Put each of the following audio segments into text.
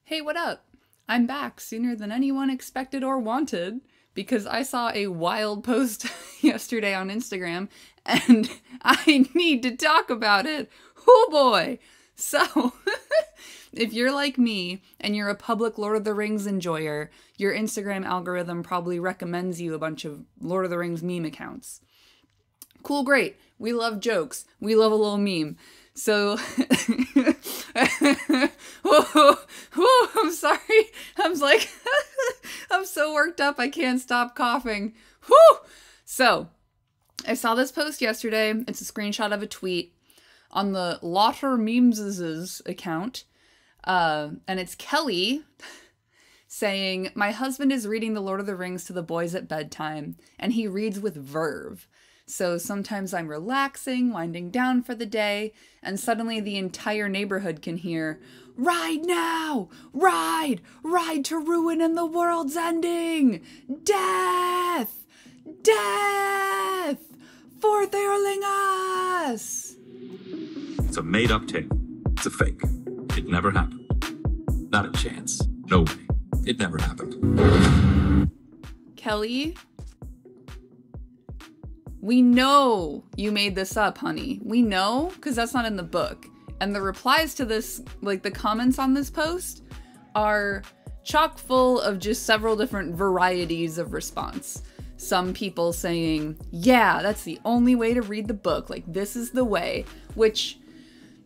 Hey, what up? I'm back sooner than anyone expected or wanted because I saw a wild post yesterday on Instagram and I need to talk about it. Oh boy. So, if you're like me and you're a public Lord of the Rings enjoyer, your Instagram algorithm probably recommends you a bunch of Lord of the Rings meme accounts. Cool, great. We love jokes. We love a little meme. So, I'm sorry. I'm like, I'm so worked up. I can't stop coughing. Whew. So, I saw this post yesterday. It's a screenshot of a tweet on the Lotter Memes' account. And it's Kelly saying, "My husband is reading The Lord of the Rings to the boys at bedtime, and he reads with verve. So sometimes I'm relaxing, winding down for the day, and suddenly the entire neighborhood can hear, 'Ride now! Ride! Ride to ruin and the world's ending! Death! Death! For Theurlingas!'" It's a made-up tale. It's a fake. It never happened. Not a chance. No way. It never happened. Kelly, we know you made this up, honey. We know, because that's not in the book. And the replies to this, like the comments on this post, are chock full of just several different varieties of response. Some people saying, yeah, that's the only way to read the book. Like, this is the way. Which,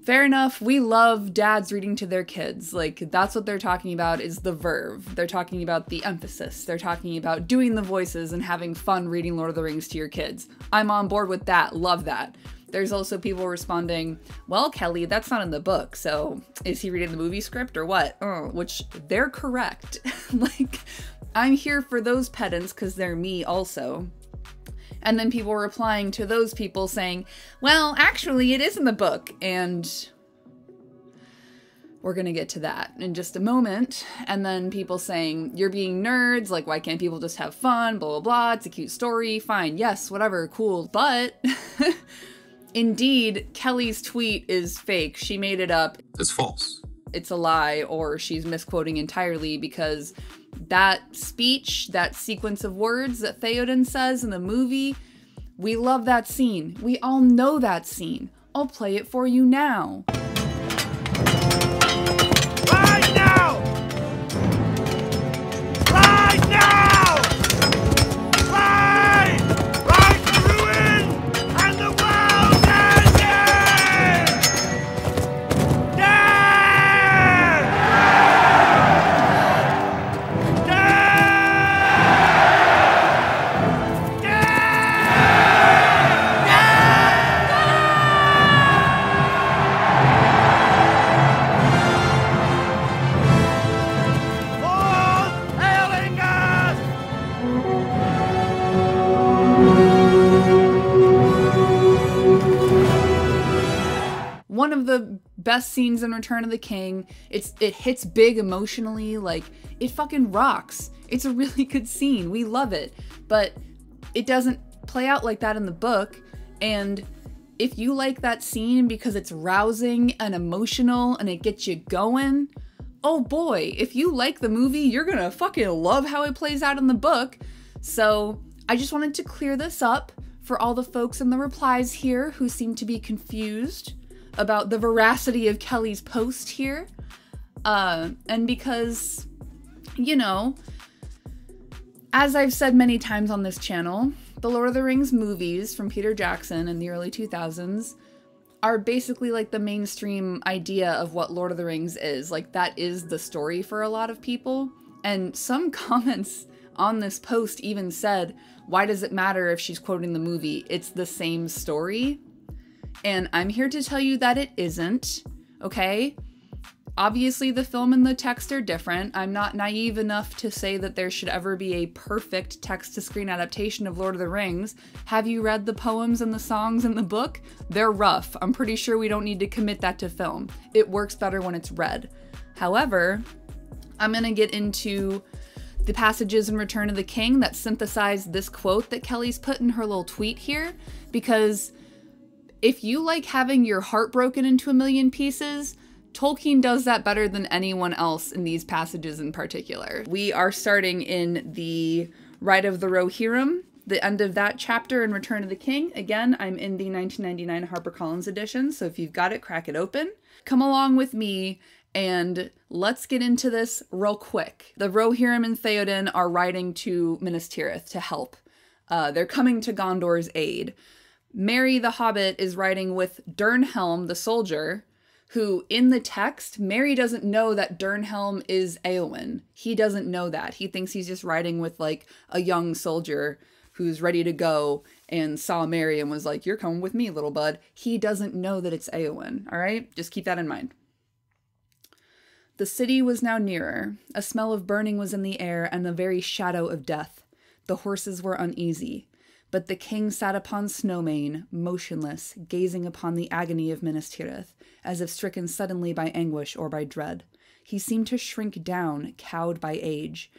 fair enough, we love dads reading to their kids. Like, that's what they're talking about, is the verve. They're talking about the emphasis. They're talking about doing the voices and having fun reading Lord of the Rings to your kids. I'm on board with that. Love that. There's also people responding, well, Kelly, that's not in the book, so is he reading the movie script or what? Which, they're correct. Like, I'm here for those pedants because they're me also. And then people replying to those people saying, well, actually, it is in the book. And we're going to get to that in just a moment. And then people saying, you're being nerds. Like, why can't people just have fun? Blah, blah, blah. It's a cute story. Fine. Yes, whatever. Cool. But indeed, Kelly's tweet is fake. She made it up. It's false. It's a lie, or she's misquoting entirely, because that speech, that sequence of words that Théoden says in the movie, we love that scene. We all know that scene. I'll play it for you now. Right now! Right now! Right! Right to ruin and the world's ending! Death! One of the best scenes in Return of the King. It hits big emotionally, like, it fucking rocks. It's a really good scene. We love it. But it doesn't play out like that in the book. And if you like that scene because it's rousing and emotional and it gets you going, oh boy, if you like the movie, you're gonna fucking love how it plays out in the book. So I just wanted to clear this up for all the folks in the replies here who seem to be confused about the veracity of Kelly's post here. And because, you know, as I've said many times on this channel, the Lord of the Rings movies from Peter Jackson in the early 2000s are basically like the mainstream idea of what Lord of the Rings is. Like, that is the story for a lot of people. And some comments on this post even said, why does it matter if she's quoting the movie? It's the same story. And I'm here to tell you that it isn't, okay? Obviously, the film and the text are different. I'm not naive enough to say that there should ever be a perfect text-to-screen adaptation of Lord of the Rings. Have you read the poems and the songs in the book? They're rough. I'm pretty sure we don't need to commit that to film. It works better when it's read. However, I'm gonna get into the passages in Return of the King that synthesize this quote that Kelly's put in her little tweet here, because if you like having your heart broken into a million pieces, Tolkien does that better than anyone else in these passages in particular. We are starting in the Rite of the Rohirrim, the end of that chapter in Return of the King. Again, I'm in the 1999 HarperCollins edition, so if you've got it, crack it open. Come along with me and let's get into this real quick. The Rohirrim and Théoden are riding to Minas Tirith to help. They're coming to Gondor's aid. Merry the Hobbit is riding with Dernhelm the soldier, who, in the text, Merry doesn't know that Dernhelm is Éowyn. He doesn't know that. He thinks he's just riding with, like, a young soldier who's ready to go and saw Merry and was like, you're coming with me, little bud. He doesn't know that it's Éowyn, all right? Just keep that in mind. The city was now nearer. A smell of burning was in the air and the very shadow of death. The horses were uneasy. But the king sat upon Snowmane, motionless, gazing upon the agony of Minas Tirith, as if stricken suddenly by anguish or by dread. He seemed to shrink down, cowed by age.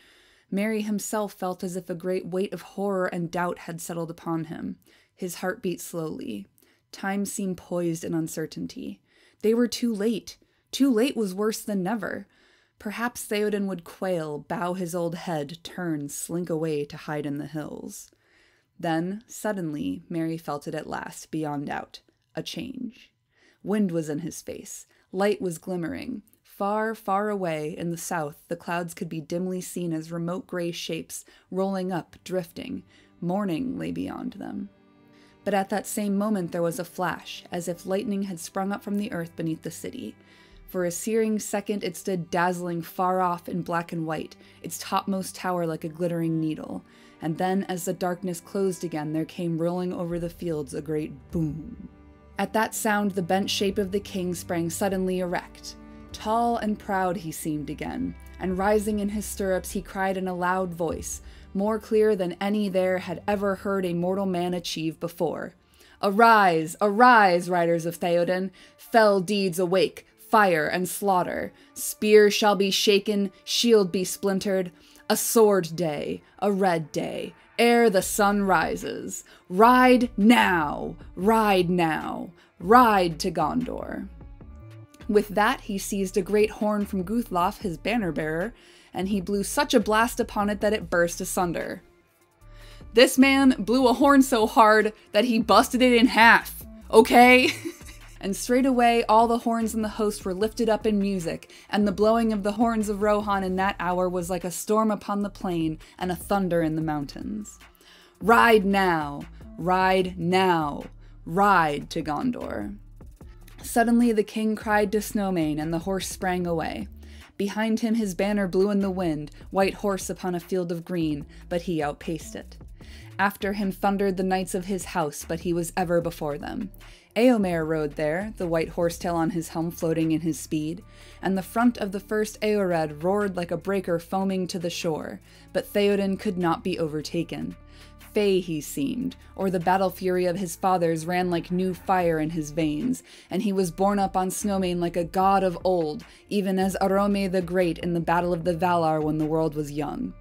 Merry himself felt as if a great weight of horror and doubt had settled upon him. His heart beat slowly. Time seemed poised in uncertainty. They were too late. Too late was worse than never. Perhaps Théoden would quail, bow his old head, turn, slink away to hide in the hills. Then, suddenly, Merry felt it at last, beyond doubt. A change. Wind was in his face. Light was glimmering. Far, far away, in the south, the clouds could be dimly seen as remote gray shapes, rolling up, drifting. Morning lay beyond them. But at that same moment there was a flash, as if lightning had sprung up from the earth beneath the city. For a searing second it stood dazzling far off in black and white, its topmost tower like a glittering needle. And then, as the darkness closed again, there came rolling over the fields a great boom. At that sound, the bent shape of the king sprang suddenly erect. Tall and proud he seemed again, and rising in his stirrups he cried in a loud voice, more clear than any there had ever heard a mortal man achieve before. Arise, arise, riders of Théoden! Fell deeds awake, fire and slaughter. Spear shall be shaken, shield be splintered. A sword day, a red day, ere the sun rises. Ride now, ride now, ride to Gondor. With that he seized a great horn from Guthlaf, his banner-bearer, and he blew such a blast upon it that it burst asunder. This man blew a horn so hard that he busted it in half, okay? And straightway all the horns in the host were lifted up in music, and the blowing of the horns of Rohan in that hour was like a storm upon the plain and a thunder in the mountains. Ride now, ride now, ride to Gondor. Suddenly the king cried to Snowmane, and the horse sprang away. Behind him his banner blew in the wind, white horse upon a field of green, but he outpaced it. After him thundered the knights of his house, but he was ever before them. Éomer rode there, the white horsetail on his helm floating in his speed, and the front of the first Éored roared like a breaker foaming to the shore, but Théoden could not be overtaken. Fey he seemed, or the battle fury of his fathers ran like new fire in his veins, and he was borne up on Snowmane like a god of old, even as Arome the Great in the battle of the Valar when the world was young.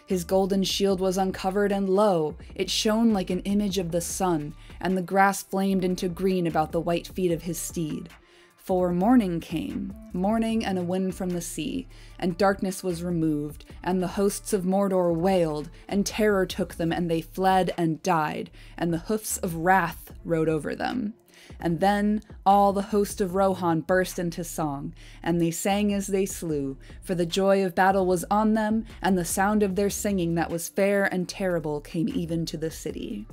His golden shield was uncovered, and lo! It shone like an image of the sun, and the grass flamed into green about the white feet of his steed. For morning came, morning and a wind from the sea, and darkness was removed, and the hosts of Mordor wailed, and terror took them, and they fled and died, and the hoofs of wrath rode over them. And then all the host of Rohan burst into song, and they sang as they slew, for the joy of battle was on them, and the sound of their singing that was fair and terrible came even to the city.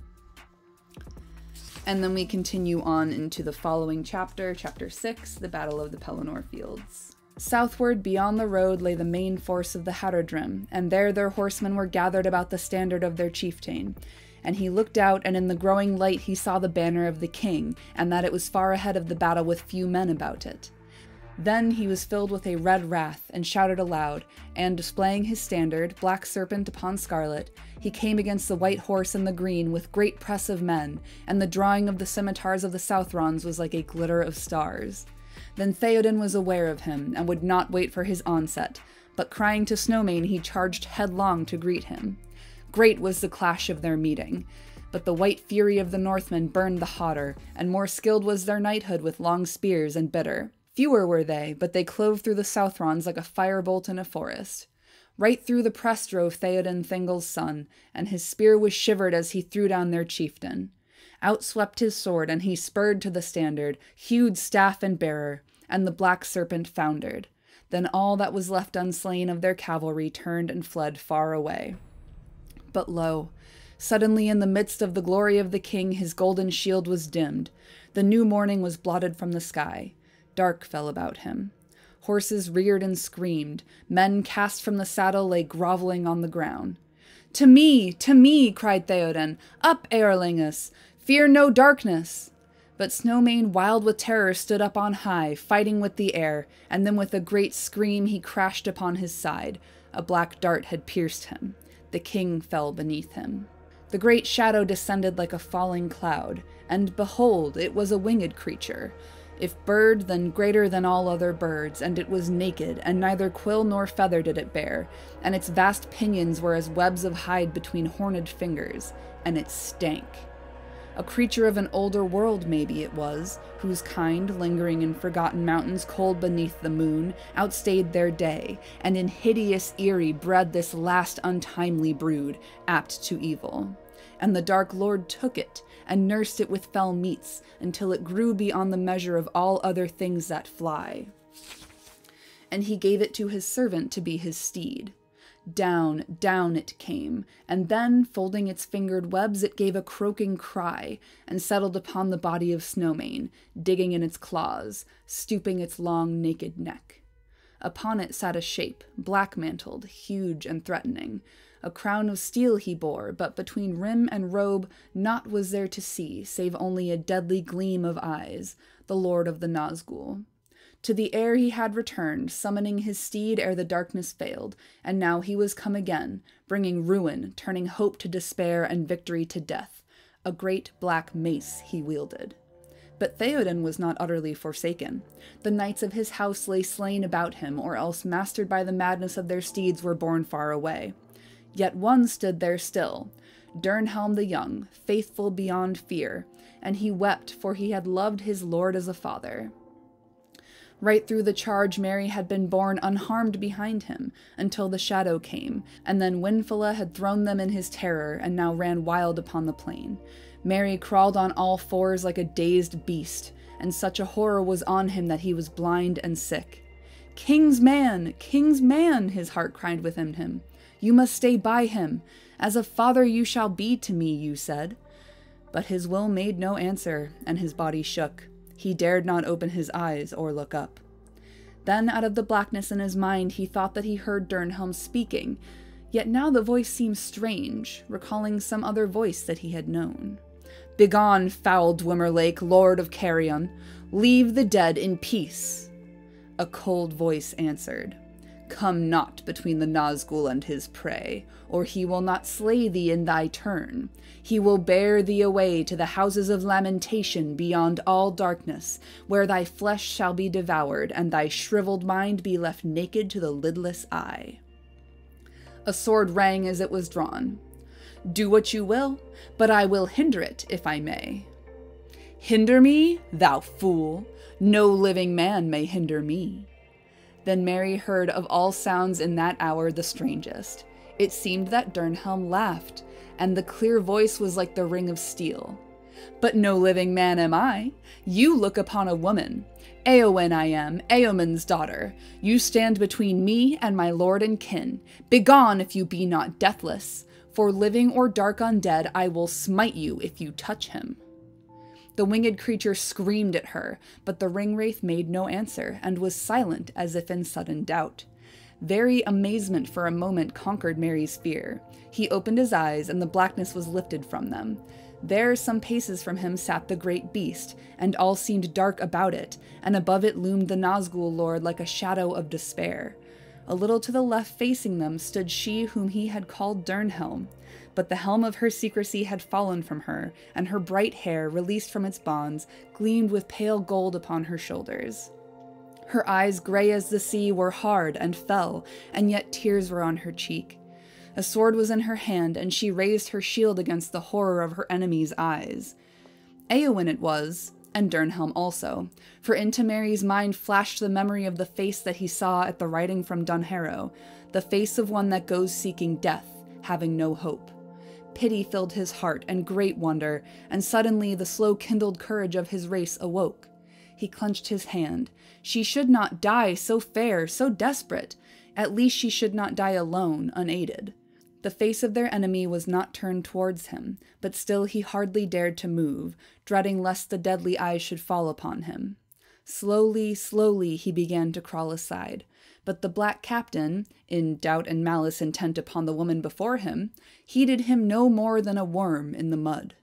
And then we continue on into the following chapter, chapter 6, the Battle of the Pelennor Fields. Southward beyond the road lay the main force of the Haradrim, and there their horsemen were gathered about the standard of their chieftain. And he looked out, and in the growing light he saw the banner of the king, and that it was far ahead of the battle with few men about it. Then he was filled with a red wrath, and shouted aloud, and displaying his standard, black serpent upon scarlet, he came against the white horse and the green with great press of men, and the drawing of the scimitars of the Southrons was like a glitter of stars. Then Théoden was aware of him, and would not wait for his onset, but crying to Snowmane he charged headlong to greet him. Great was the clash of their meeting, but the white fury of the Northmen burned the hotter, and more skilled was their knighthood with long spears and bitter. Fewer were they, but they clove through the Southrons like a firebolt in a forest. Right through the press drove Théoden Thingol's son, and his spear was shivered as he threw down their chieftain. Out swept his sword, and he spurred to the standard, hewed staff and bearer, and the black serpent foundered. Then all that was left unslain of their cavalry turned and fled far away. But lo, suddenly in the midst of the glory of the king his golden shield was dimmed. The new morning was blotted from the sky. Dark fell about him. Horses reared and screamed. Men cast from the saddle lay groveling on the ground. To me, cried Théoden. Up, Eorlingus! Fear no darkness! But Snowmane, wild with terror, stood up on high, fighting with the air, and then with a great scream he crashed upon his side. A black dart had pierced him. The king fell beneath him. The great shadow descended like a falling cloud, and behold, it was a winged creature. If bird, then greater than all other birds, and it was naked, and neither quill nor feather did it bear, and its vast pinions were as webs of hide between horned fingers, and it stank. A creature of an older world, maybe it was, whose kind, lingering in forgotten mountains cold beneath the moon, outstayed their day, and in hideous eyrie bred this last untimely brood, apt to evil. And the Dark Lord took it, and nursed it with fell meats, until it grew beyond the measure of all other things that fly. And he gave it to his servant to be his steed. Down, down it came, and then, folding its fingered webs, it gave a croaking cry, and settled upon the body of Snowmane, digging in its claws, stooping its long, naked neck. Upon it sat a shape, black-mantled, huge and threatening. A crown of steel he bore, but between rim and robe naught was there to see, save only a deadly gleam of eyes, the lord of the Nazgul. To the air he had returned, summoning his steed ere the darkness failed, and now he was come again, bringing ruin, turning hope to despair and victory to death. A great black mace he wielded. But Théoden was not utterly forsaken. The knights of his house lay slain about him, or else mastered by the madness of their steeds were borne far away. Yet one stood there still, Dernhelm the Young, faithful beyond fear, and he wept, for he had loved his lord as a father. Right through the charge Merry had been borne unharmed behind him, until the shadow came, and then Wynfilla had thrown them in his terror, and now ran wild upon the plain. Merry crawled on all fours like a dazed beast, and such a horror was on him that he was blind and sick. King's man! His heart cried within him. You must stay by him. As a father you shall be to me, you said. But his will made no answer, and his body shook. He dared not open his eyes or look up. Then out of the blackness in his mind he thought that he heard Dernhelm speaking, yet now the voice seemed strange, recalling some other voice that he had known. Begone, foul Dwemer Lake, lord of Carrion. Leave the dead in peace. A cold voice answered. Come not between the Nazgul and his prey, or he will not slay thee in thy turn. He will bear thee away to the houses of lamentation beyond all darkness, where thy flesh shall be devoured, and thy shriveled mind be left naked to the lidless eye. A sword rang as it was drawn. Do what you will, but I will hinder it, if I may. Hinder me, thou fool! No living man may hinder me. Then Merry heard of all sounds in that hour the strangest. It seemed that Dernhelm laughed, and the clear voice was like the ring of steel. But no living man am I. You look upon a woman. Éowyn I am, Éomen's daughter. You stand between me and my lord and kin. Begone if you be not deathless. For living or dark undead, I will smite you if you touch him. The winged creature screamed at her, but the ringwraith made no answer, and was silent as if in sudden doubt. Very amazement for a moment conquered Merry's fear. He opened his eyes, and the blackness was lifted from them. There, some paces from him, sat the great beast, and all seemed dark about it, and above it loomed the Nazgul lord like a shadow of despair. A little to the left facing them stood she whom he had called Dernhelm, but the helm of her secrecy had fallen from her, and her bright hair, released from its bonds, gleamed with pale gold upon her shoulders. Her eyes, grey as the sea, were hard and fell, and yet tears were on her cheek. A sword was in her hand, and she raised her shield against the horror of her enemy's eyes. Éowyn it was, and Durnhelm also, for into Merry's mind flashed the memory of the face that he saw at the riding from Dunharrow, the face of one that goes seeking death, having no hope. Pity filled his heart and great wonder, and suddenly the slow-kindled courage of his race awoke. He clenched his hand. She should not die so fair, so desperate. At least she should not die alone, unaided. The face of their enemy was not turned towards him, but still he hardly dared to move, dreading lest the deadly eyes should fall upon him. Slowly, slowly he began to crawl aside, but the black captain, in doubt and malice intent upon the woman before him, heeded him no more than a worm in the mud.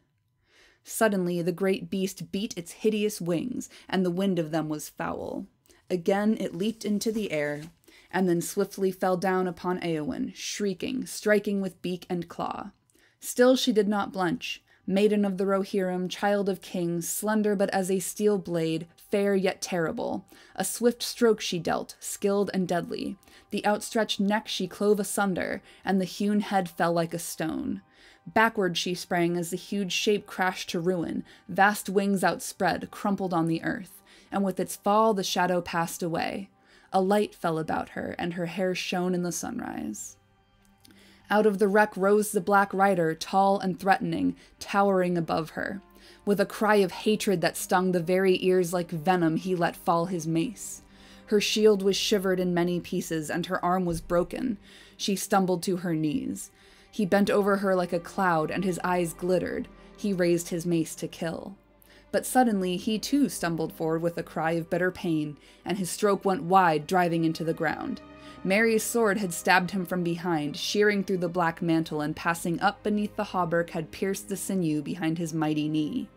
Suddenly the great beast beat its hideous wings, and the wind of them was foul. Again it leaped into the air, and then swiftly fell down upon Éowyn, shrieking, striking with beak and claw. Still she did not blench. Maiden of the Rohirrim, child of kings, slender but as a steel blade, fair yet terrible. A swift stroke she dealt, skilled and deadly. The outstretched neck she clove asunder, and the hewn head fell like a stone. Backward she sprang as the huge shape crashed to ruin, vast wings outspread, crumpled on the earth, and with its fall the shadow passed away. A light fell about her, and her hair shone in the sunrise. Out of the wreck rose the Black Rider, tall and threatening, towering above her. With a cry of hatred that stung the very ears like venom, he let fall his mace. Her shield was shivered in many pieces, and her arm was broken. She stumbled to her knees. He bent over her like a cloud, and his eyes glittered. He raised his mace to kill. But suddenly he too stumbled forward with a cry of bitter pain, and his stroke went wide, driving into the ground. Merry's sword had stabbed him from behind, shearing through the black mantle, and passing up beneath the hauberk had pierced the sinew behind his mighty knee.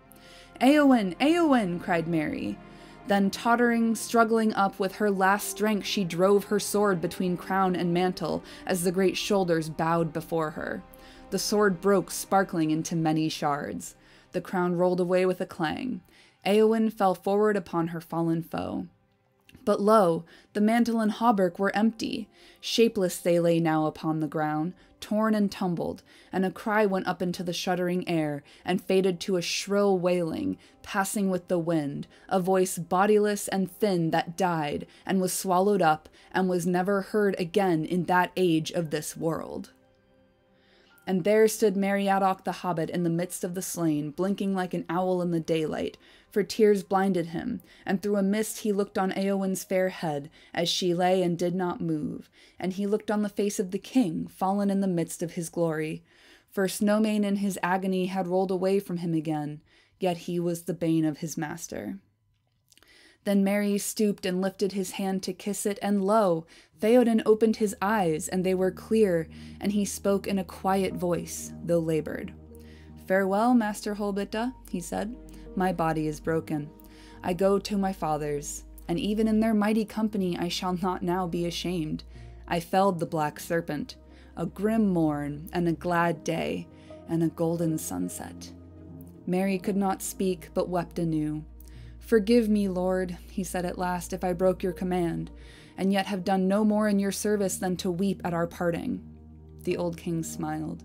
"Éowyn! Éowyn!" cried Merry. Then, tottering, struggling up with her last strength, she drove her sword between crown and mantle as the great shoulders bowed before her. The sword broke, sparkling into many shards. The crown rolled away with a clang. Éowyn fell forward upon her fallen foe. But lo, the mantle and hauberk were empty. Shapeless they lay now upon the ground, torn and tumbled, and a cry went up into the shuddering air, and faded to a shrill wailing, passing with the wind, a voice bodiless and thin that died, and was swallowed up, and was never heard again in that age of this world. And there stood Meriadoc the Hobbit in the midst of the slain, blinking like an owl in the daylight, for tears blinded him, and through a mist he looked on Éowyn's fair head, as she lay and did not move, and he looked on the face of the king, fallen in the midst of his glory. For Snowmane in his agony had rolled away from him again, yet he was the bane of his master. Then Merry stooped and lifted his hand to kiss it, and lo! Théoden opened his eyes, and they were clear, and he spoke in a quiet voice, though labored. "Farewell, Master Holbitta," he said. "My body is broken. I go to my fathers, and even in their mighty company I shall not now be ashamed. I felled the black serpent, a grim morn, and a glad day, and a golden sunset." Merry could not speak, but wept anew. "Forgive me, Lord," he said at last, "if I broke your command, and yet have done no more in your service than to weep at our parting." The old king smiled.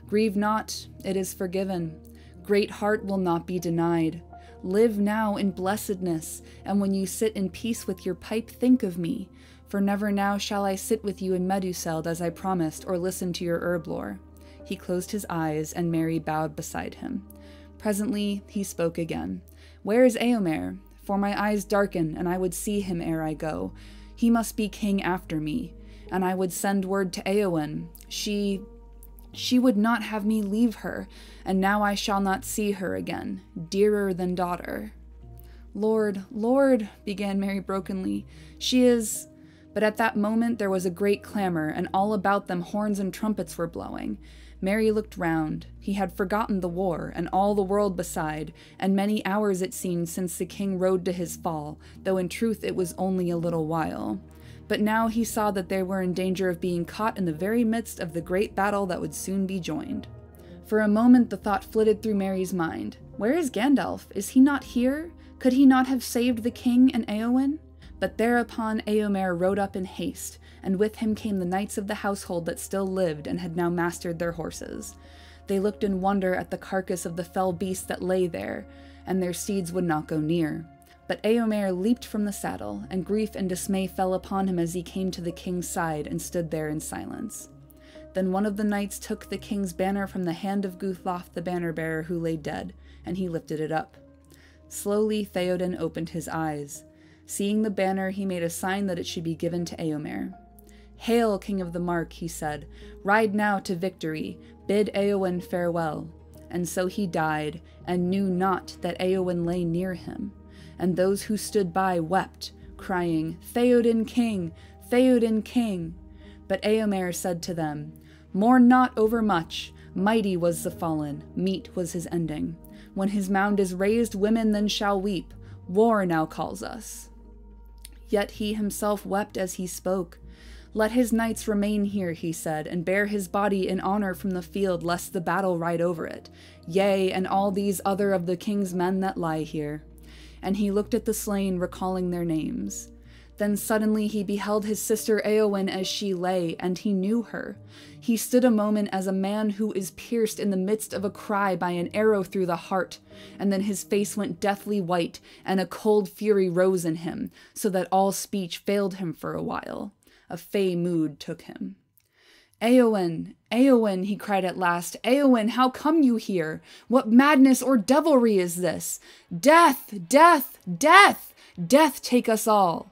"Grieve not, it is forgiven. Great heart will not be denied. Live now in blessedness, and when you sit in peace with your pipe, think of me, for never now shall I sit with you in Meduseld as I promised, or listen to your herb lore." He closed his eyes, and Merry bowed beside him. Presently he spoke again. "Where is Éomer? For my eyes darken, and I would see him ere I go. He must be king after me, and I would send word to Éowyn. She would not have me leave her, and now I shall not see her again, dearer than daughter." "Lord, Lord," began Merry brokenly, "she is—" But at that moment there was a great clamor, and all about them horns and trumpets were blowing. Merry looked round. He had forgotten the war, and all the world beside, and many hours it seemed since the king rode to his fall, though in truth it was only a little while. But now he saw that they were in danger of being caught in the very midst of the great battle that would soon be joined. For a moment the thought flitted through Merry's mind. Where is Gandalf? Is he not here? Could he not have saved the king and Éowyn? But thereupon Éomer rode up in haste, and with him came the knights of the household that still lived and had now mastered their horses. They looked in wonder at the carcass of the fell beast that lay there, and their steeds would not go near. But Éomer leaped from the saddle, and grief and dismay fell upon him as he came to the king's side and stood there in silence. Then one of the knights took the king's banner from the hand of Guthloth the banner-bearer who lay dead, and he lifted it up. Slowly Théoden opened his eyes. Seeing the banner, he made a sign that it should be given to Éomer. "Hail, King of the Mark," he said. "Ride now to victory. Bid Éowyn farewell." And so he died, and knew not that Éowyn lay near him. And those who stood by wept, crying, "Théoden King! Théoden King!" But Éomer said to them, "Mourn not overmuch. Mighty was the fallen, meet was his ending. When his mound is raised, women then shall weep. War now calls us." Yet he himself wept as he spoke. "Let his knights remain here," he said, "and bear his body in honor from the field, lest the battle ride over it. Yea, and all these other of the king's men that lie here." And he looked at the slain, recalling their names. Then suddenly he beheld his sister Éowyn as she lay, and he knew her. He stood a moment as a man who is pierced in the midst of a cry by an arrow through the heart, and then his face went deathly white, and a cold fury rose in him, so that all speech failed him for a while. A fey mood took him. "Éowyn, Éowyn," he cried at last, "Éowyn, how come you here? What madness or devilry is this? Death, death, death! Death take us all!"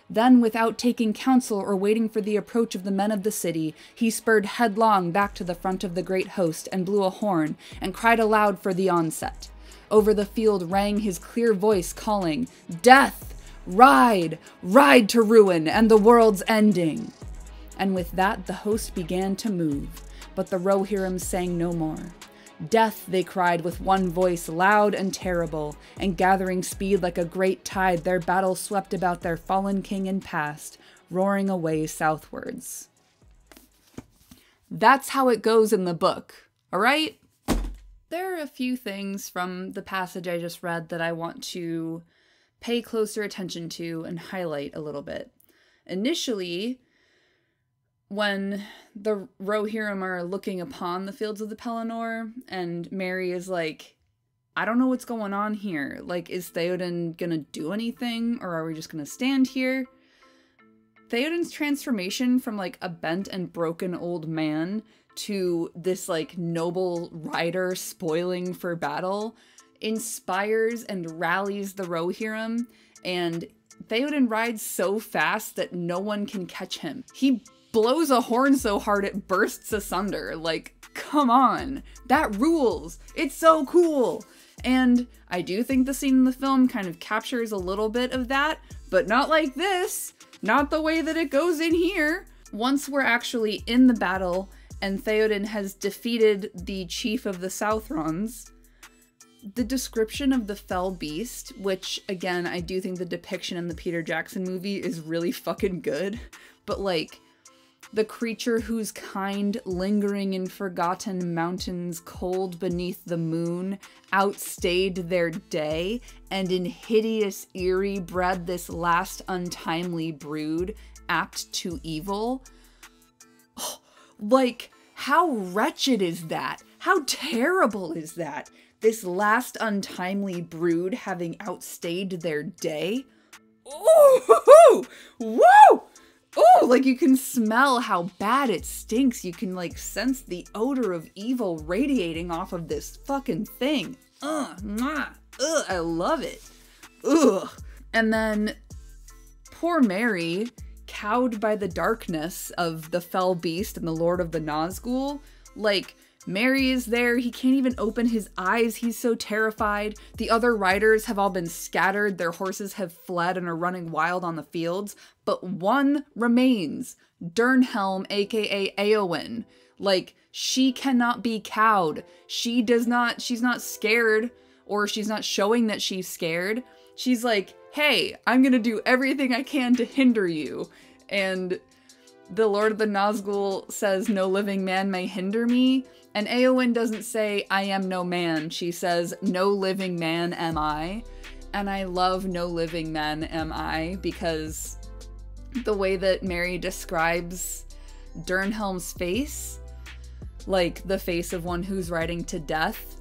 Then, without taking counsel or waiting for the approach of the men of the city, he spurred headlong back to the front of the great host and blew a horn and cried aloud for the onset. Over the field rang his clear voice calling, "Death! Ride! Ride to ruin and the world's ending!" And with that the host began to move, but the Rohirrim sang no more. "Death," they cried with one voice, loud and terrible, and gathering speed like a great tide, their battle swept about their fallen king and passed, roaring away southwards. That's how it goes in the book, alright? There are a few things from the passage I just read that I want to pay closer attention to and highlight a little bit. Initially, when the Rohirrim are looking upon the fields of the Pelennor, and Merry is like, "I don't know what's going on here. Like, is Théoden gonna do anything, or are we just gonna stand here?" Théoden's transformation from, like, a bent and broken old man to this, like, noble rider spoiling for battle inspires and rallies the Rohirrim, and Théoden rides so fast that no one can catch him. He blows a horn so hard it bursts asunder. Like, come on. That rules. It's so cool. And I do think the scene in the film kind of captures a little bit of that, but not like this. Not the way that it goes in here. Once we're actually in the battle and Théoden has defeated the chief of the Southrons, the description of the fell beast, which, again, I do think the depiction in the Peter Jackson movie is really fucking good, but, like, the creature whose kind, lingering in forgotten mountains cold beneath the moon, outstayed their day, and in hideous eerie bred this last untimely brood, apt to evil. Oh, like, how wretched is that? How terrible is that? This last untimely brood having outstayed their day? Ooh! Woo! Oh, like, you can smell how bad it stinks. You can, like, sense the odor of evil radiating off of this fucking thing. Ugh, I love it. Ugh. And then poor Merry, cowed by the darkness of the fell beast and the Lord of the Nazgul, like, Merry is there, he can't even open his eyes, he's so terrified. The other riders have all been scattered, their horses have fled and are running wild on the fields, but one remains, Dernhelm, aka Éowyn. Like, she cannot be cowed. She's not scared, or she's not showing that she's scared. She's like, hey, I'm gonna do everything I can to hinder you. And the Lord of the Nazgul says, no living man may hinder me. And Éowyn doesn't say, I am no man. She says, no living man am I. And I love no living man am I, because the way that Merry describes Dernhelm's face, like the face of one who's riding to death,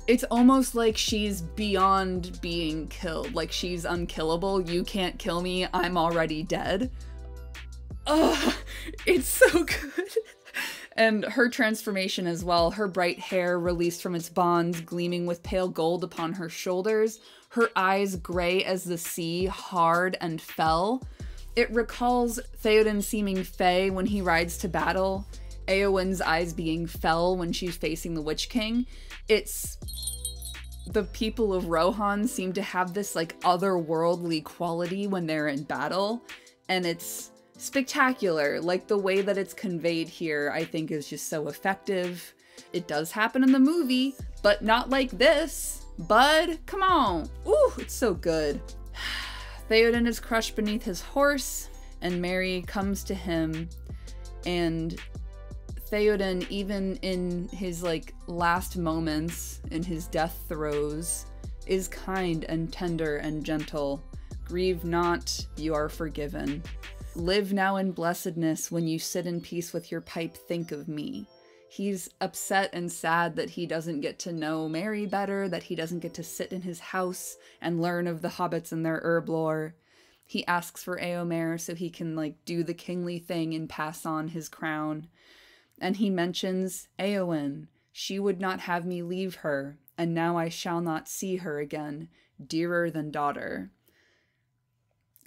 It's almost like she's beyond being killed. Like she's unkillable. You can't kill me. I'm already dead. Ugh, it's so good. And her transformation as well. Her bright hair released from its bonds, gleaming with pale gold upon her shoulders. Her eyes gray as the sea, hard and fell. It recalls Théoden seeming fey when he rides to battle. Éowyn's eyes being fell when she's facing the Witch King. It's... the people of Rohan seem to have this like otherworldly quality when they're in battle. And it's spectacular. Like the way that it's conveyed here, I think is just so effective. It does happen in the movie, but not like this. Bud, come on. Ooh, it's so good. Théoden is crushed beneath his horse, and Merry comes to him, and Théoden, even in his like last moments, in his death throes, is kind and tender and gentle. Grieve not, you are forgiven. Live now in blessedness. When you sit in peace with your pipe, think of me. He's upset and sad that he doesn't get to know Merry better, that he doesn't get to sit in his house and learn of the hobbits and their herb lore. He asks for Éomer so he can like do the kingly thing and pass on his crown. And he mentions Éowyn. She would not have me leave her, and now I shall not see her again, dearer than daughter.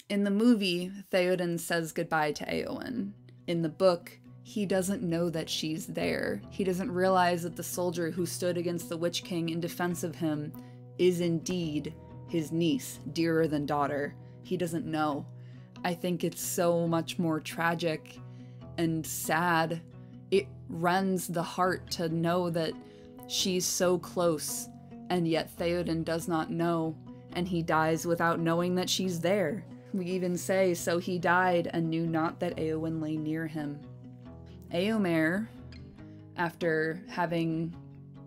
In the movie, Théoden says goodbye to Éowyn. In the book, he doesn't know that she's there. He doesn't realize that the soldier who stood against the Witch King in defense of him is indeed his niece, dearer than daughter. He doesn't know. I think it's so much more tragic and sad. It rends the heart to know that she's so close, and yet Théoden does not know, and he dies without knowing that she's there. We even say, so he died and knew not that Éowyn lay near him. Éomer, after having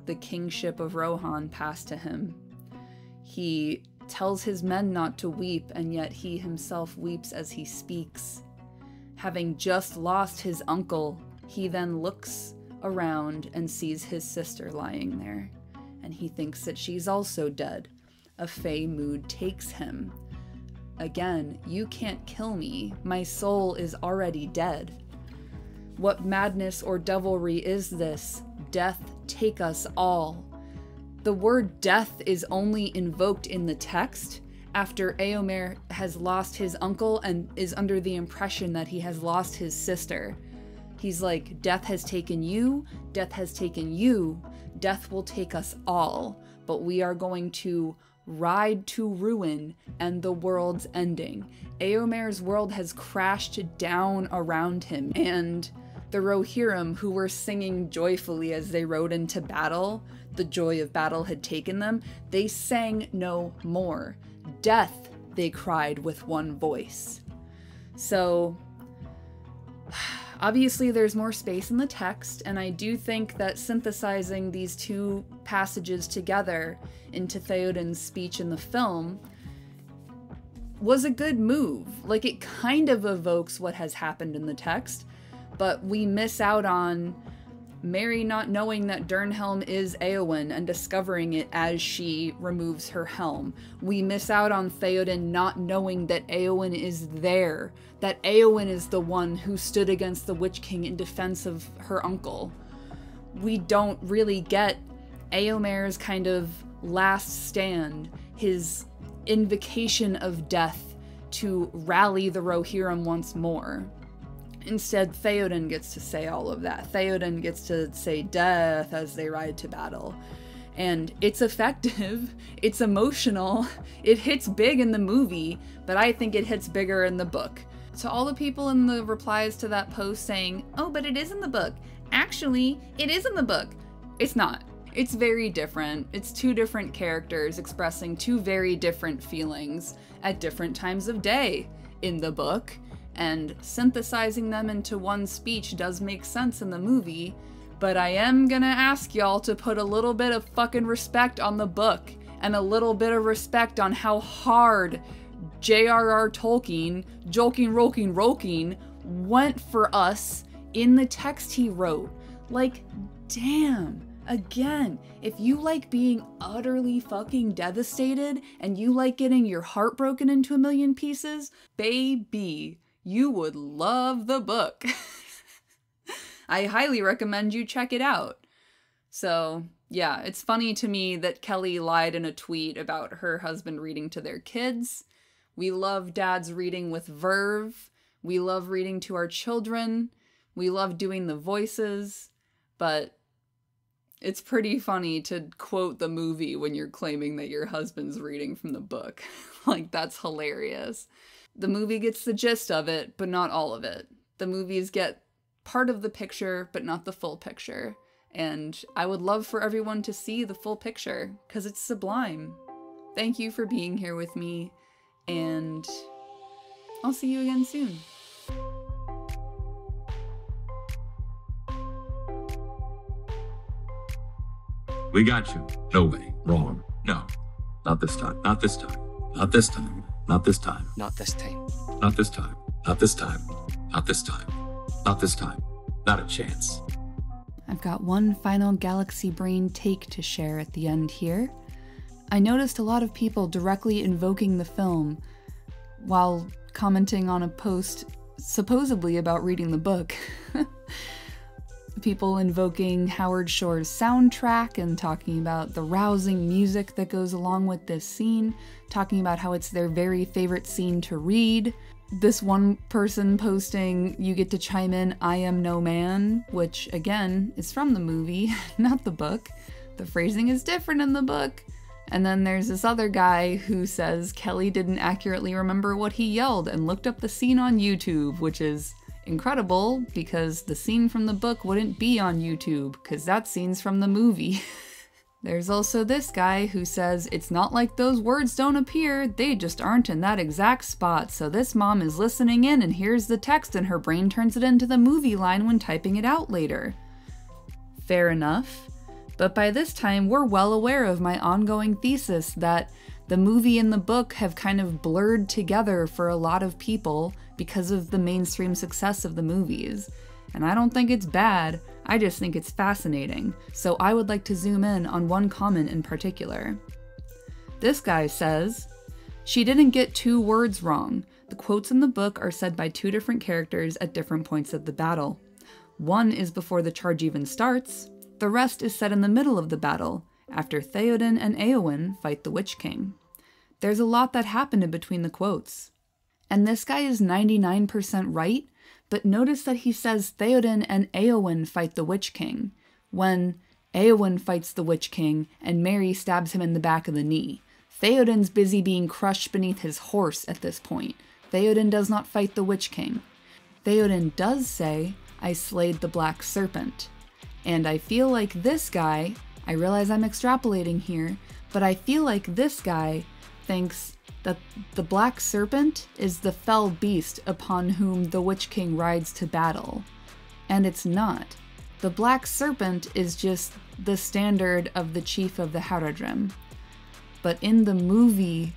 the kingship of Rohan passed to him, he tells his men not to weep, and yet he himself weeps as he speaks. Having just lost his uncle, he then looks around and sees his sister lying there, and he thinks that she's also dead. A fey mood takes him. Again, you can't kill me. My soul is already dead. What madness or devilry is this? Death take us all. The word death is only invoked in the text after Éomer has lost his uncle and is under the impression that he has lost his sister. He's like, death has taken you, death has taken you, death will take us all, but we are going to ride to ruin and the world's ending. Éomer's world has crashed down around him, and the Rohirrim, who were singing joyfully as they rode into battle, the joy of battle had taken them, they sang no more. Death, they cried with one voice. So, obviously there's more space in the text, and I do think that synthesizing these two passages together into Théoden's speech in the film was a good move. Like, it kind of evokes what has happened in the text, but we miss out on Merry not knowing that Dernhelm is Éowyn and discovering it as she removes her helm. We miss out on Théoden not knowing that Éowyn is there, that Éowyn is the one who stood against the Witch King in defense of her uncle. We don't really get Éomer's kind of last stand, his invocation of death to rally the Rohirrim once more. Instead, Théoden gets to say all of that. Théoden gets to say death as they ride to battle. And it's effective, it's emotional, it hits big in the movie, but I think it hits bigger in the book. To all the people in the replies to that post saying, oh, but it is in the book. Actually, it is in the book. It's not. It's very different. It's two different characters expressing two very different feelings at different times of day in the book. And synthesizing them into one speech does make sense in the movie, but I am gonna ask y'all to put a little bit of fucking respect on the book, and a little bit of respect on how hard J.R.R. Tolkien, Rolkien, went for us in the text he wrote. Like, damn. Again, if you like being utterly fucking devastated and you like getting your heart broken into a million pieces, baby, you would love the book. I highly recommend you check it out. So, yeah, it's funny to me that Kelly lied in a tweet about her husband reading to their kids. We love dads reading with verve. We love reading to our children. We love doing the voices. But it's pretty funny to quote the movie when you're claiming that your husband's reading from the book. Like, that's hilarious. The movie gets the gist of it, but not all of it. The movies get part of the picture, but not the full picture. And I would love for everyone to see the full picture, because it's sublime. Thank you for being here with me, and I'll see you again soon. We got you. No way. Wrong. No. Not this time. Not this time. Not this time. Not this time. Not this time. Not this time. Not this time. Not this time. Not this time. Not a chance. I've got one final Galaxy Brain take to share at the end here. I noticed a lot of people directly invoking the film while commenting on a post supposedly about reading the book. People invoking Howard Shore's soundtrack and talking about the rousing music that goes along with this scene, talking about how it's their very favorite scene to read. This one person posting, "You get to chime in, I am no man," which again is from the movie, not the book. The phrasing is different in the book. And then there's this other guy who says Kelly didn't accurately remember what he yelled and looked up the scene on YouTube, which is incredible because the scene from the book wouldn't be on YouTube because that scene's from the movie. There's also this guy who says, "It's not like those words don't appear, they just aren't in that exact spot, so this mom is listening in and hears the text and her brain turns it into the movie line when typing it out later." Fair enough, but by this time we're well aware of my ongoing thesis that the movie and the book have kind of blurred together for a lot of people because of the mainstream success of the movies. And I don't think it's bad, I just think it's fascinating, so I would like to zoom in on one comment in particular. This guy says, "She didn't get 2 words wrong. The quotes in the book are said by 2 different characters at different points of the battle. One is before the charge even starts, the rest is set in the middle of the battle, after Théoden and Éowyn fight the Witch King. There's a lot that happened in between the quotes." And this guy is 99% right, but notice that he says Théoden and Éowyn fight the Witch King, when Éowyn fights the Witch King and Merry stabs him in the back of the knee. Théoden's busy being crushed beneath his horse at this point. Théoden does not fight the Witch King. Théoden does say, "I slayed the Black Serpent." And I feel like this guy, I realize I'm extrapolating here, but I feel like this guy thinks that the Black Serpent is the fell beast upon whom the Witch King rides to battle. And it's not. The Black Serpent is just the standard of the chief of the Haradrim. But in the movie,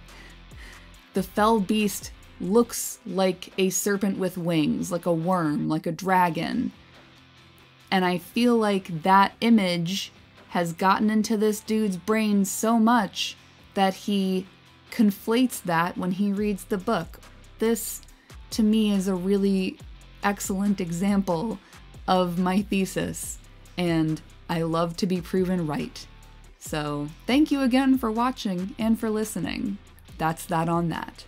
the fell beast looks like a serpent with wings, like a worm, like a dragon. And I feel like that image has gotten into this dude's brain so much that he conflates that when he reads the book. This, to me, is a really excellent example of my thesis, and I love to be proven right. So, thank you again for watching and for listening. That's that on that.